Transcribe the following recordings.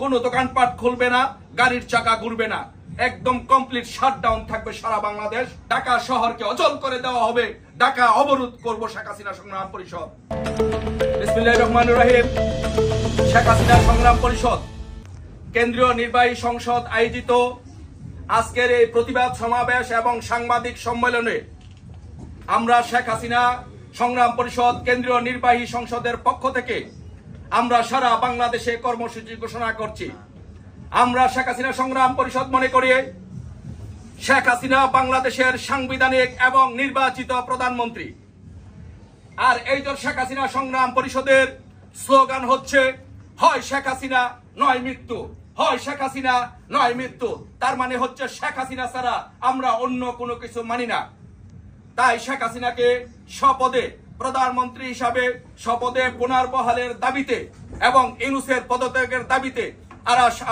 কোনো দোকানপাট খুলবে না, গাড়ির চাকা ঘুরবে না, একদম কমপ্লিট শাটডাউন থাকবে সারা বাংলাদেশ। ঢাকা শহরকে অচল করে দেওয়া হবে, ঢাকা অবরোধ করব শেখ হাসিনা সংগ্রাম পরিষদ। বিসমিল্লাহির রহমানির রহিম। শেখ হাসিনা সংগ্রাম পরিষদ কেন্দ্রীয় নির্বাহী সংসদ আয়োজিত আজকের এই প্রতিবাদ সমাবেশ এবং সাংবাদিক সম্মেলনে আমরা শেখ হাসিনা সংগ্রাম পরিষদ কেন্দ্রীয় নির্বাহী সংসদের পক্ষ থেকে আমরা সারা বাংলাদেশে কর্মসূচি ঘোষণা করছি। আমরা শেখ হাসিনা সংগ্রাম পরিষদ মনে করি শেখ হাসিনা বাংলাদেশের সাংবিধানিক এবং নির্বাচিত প্রধানমন্ত্রী। আর এই যে শেখ হাসিনা সংগ্রাম পরিষদের স্লোগান হচ্ছে হয় শেখ হাসিনা নয় মৃত্যু, হয় শেখ হাসিনা নয় মৃত্যু। তার মানে হচ্ছে শেখ হাসিনা ছাড়া আমরা অন্য কোনো কিছু মানি না। তাই শেখ হাসিনাকে স্বপদে প্রধানমন্ত্রী হিসাবে শপথে পুনর্বহালের দাবিতে এবং ইউনূসের পদত্যাগের দাবিতে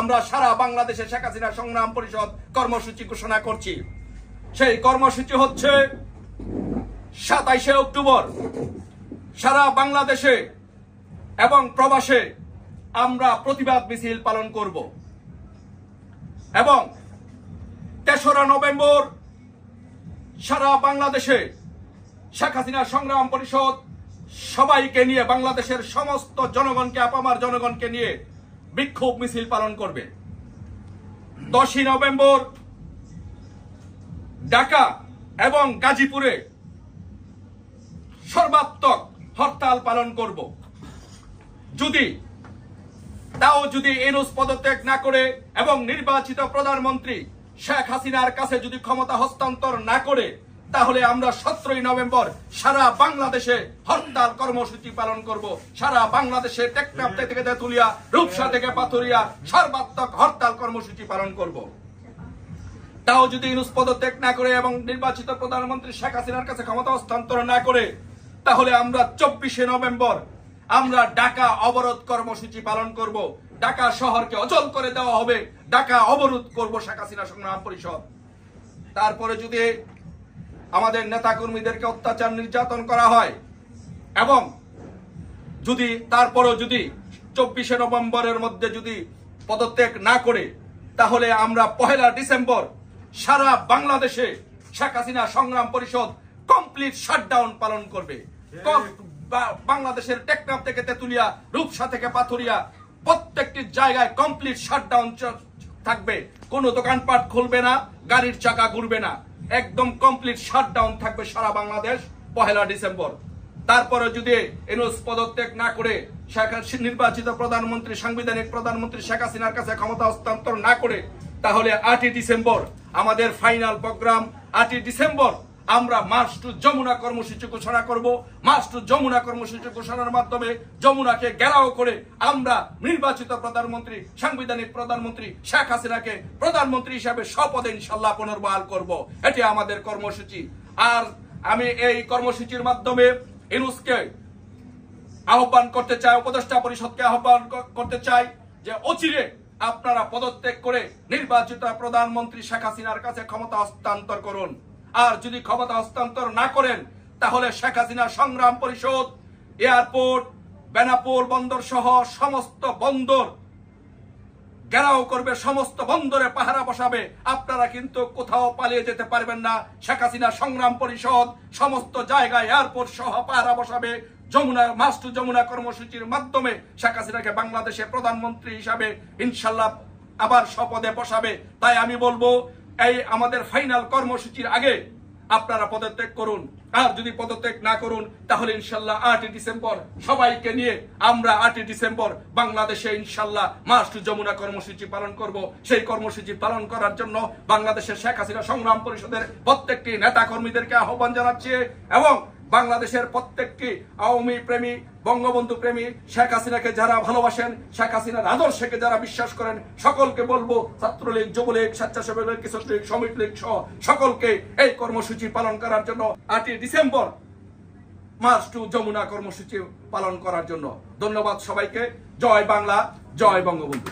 আমরা সারা বাংলাদেশে শেখ হাসিনা সংগ্রাম পরিষদ কর্মসূচি ঘোষণা করছি। সেই কর্মসূচি হচ্ছে 27শে অক্টোবর সারা বাংলাদেশে এবং প্রবাসে আমরা প্রতিবাদ মিছিল পালন করব এবং 3রা নভেম্বর সারা বাংলাদেশে শেখ হাসিনা সংগ্রাম পরিষদ সবাইকে নিয়ে বাংলাদেশের সমস্ত জনগণকে, আপামার জনগণকে নিয়ে বিক্ষোভ মিছিল পালন করবে। 10ই নভেম্বর ঢাকা এবং গাজীপুরে সর্বাত্মক হরতাল পালন করব। যদি ইউনূস পদত্যাগ না করে এবং নির্বাচিত প্রধানমন্ত্রী শেখ হাসিনার কাছে যদি ক্ষমতা হস্তান্তর না করে, তাহলে আমরা 17ই নভেম্বর সারা বাংলাদেশে হরতাল কর্মসূচি পালন করব। সারা বাংলাদেশে টেকনাফ থেকে তেতুলিয়া, রূপসা থেকে পাথুরিয়া সর্বাত্মক হরতাল কর্মসূচি পালন করব। তাও যদি ইউনূস পদত্যাগ না করে এবং নির্বাচিত প্রধানমন্ত্রী শেখ হাসিনার কাছে ক্ষমতা হস্তান্তর না করে, তাহলে আমরা 24শে নভেম্বর আমরা ঢাকা অবরোধ কর্মসূচি পালন করব। ঢাকা শহরকে অচল করে দেওয়া হবে, ঢাকা অবরোধ করব শেখ হাসিনা সংগ্রাম পরিষদ। তারপরে যদি আমাদের নেতা কর্মীদেরকে অত্যাচার নির্যাতন করা হয় এবং তারপরেও যদি 24শে নভেম্বরের মধ্যে যদি পদত্যাগ না করে, তাহলে আমরা 1 ডিসেম্বর সারা বাংলাদেশে শেখ হাসিনা সংগ্রাম পরিষদ কমপ্লিট শাটডাউন পালন করবে। বাংলাদেশের টেকনাফ থেকে তেতুলিয়া, রূপসা থেকে পাথুরিয়া প্রত্যেকটি জায়গায় কমপ্লিট শাটডাউন থাকবে। কোনো দোকানপাট খুলবে না, গাড়ির চাকা ঘুরবে না, একদম কমপ্লিট শাটডাউন থাকবে সারা বাংলাদেশ 1 ডিসেম্বর। তারপরে যদি ইউনূস পদত্যাগ না করে নির্বাচিত প্রধানমন্ত্রী, সাংবিধানিক প্রধানমন্ত্রী শেখ হাসিনার কাছে ক্ষমতা হস্তান্তর না করে, তাহলে 8ই ডিসেম্বর আমাদের ফাইনাল প্রোগ্রাম। 8ই ডিসেম্বর আমরা মার্চ টু যমুনা কর্মসূচি ঘোষণা করব। মার্চ টু যমুনা কর্মসূচি ঘোষণার মাধ্যমে যমুনাকে ঘেরাও করে আমরা নির্বাচিত প্রধানমন্ত্রী, সাংবিধানিক প্রধানমন্ত্রী শেখ হাসিনাকে প্রধানমন্ত্রী হিসাবে শপথে ইনশাআল্লাহ পুনর্বহাল করব। এটি আমাদের কর্মসূচি। আর আমি এই কর্মসূচির মাধ্যমে ইউনূসকে আহ্বান করতে চাই, উপদেষ্টা পরিষদকে আহ্বান করতে চাই যে অচিরে আপনারা পদত্যাগ করে নির্বাচিত প্রধানমন্ত্রী শেখ হাসিনার কাছে ক্ষমতা হস্তান্তর করুন। আর যদি ক্ষমতা হস্তান্তর না করেন, তাহলে শেখ হাসিনা সংগ্রাম পরিষদ এয়ারপোর্ট, বেনাপোল বন্দর সহ সমস্ত বন্দর ঘেরাও করবে, সমস্ত বন্দরে পাহারা বসাবে। আপনারা কিন্তু কোথাও পালিয়ে যেতে পারবেন না। শেখ হাসিনা সংগ্রাম পরিষদ সমস্ত জায়গায় এয়ারপোর্ট সহ পাহারা বসাবে। মার্চ টু যমুনা কর্মসূচির মাধ্যমে শেখ হাসিনাকে বাংলাদেশে প্রধানমন্ত্রী হিসাবে ইনশাল্লাহ আবার শপথে বসাবে। তাই আমি বলবো, এই আমাদের ফাইনাল কর্মসূচির আগে আপনারা পদত্যাগ করুন। আর যদি পদত্যাগ না করুন, তাহলে ইনশাল্লাহ 8ই ডিসেম্বর সবাইকে নিয়ে আমরা 8ই ডিসেম্বর বাংলাদেশে ইনশাল্লাহ মার্চ টু যমুনা কর্মসূচি পালন করব। সেই কর্মসূচি পালন করার জন্য বাংলাদেশের শেখ হাসিনা সংগ্রাম পরিষদের প্রত্যেকটি নেতা কর্মীদেরকে আহ্বান জানাচ্ছি এবং বাংলাদেশের প্রত্যেকটি আওয়ামী প্রেমী, বঙ্গবন্ধু প্রেমী, শেখ হাসিনাকে যারা ভালোবাসেন, শেখ হাসিনার আদর্শকে যারা বিশ্বাস করেন, সকলকে বলবো, ছাত্রলীগ, যুবলীগ, স্বেচ্ছাসেবক লীগ, কৃষক লীগ, শ্রমিক লীগ সহ সকলকে এই কর্মসূচি পালন করার জন্য 8ই ডিসেম্বর মার্চ টু যমুনা কর্মসূচি পালন করার জন্য। ধন্যবাদ সবাইকে। জয় বাংলা, জয় বঙ্গবন্ধু।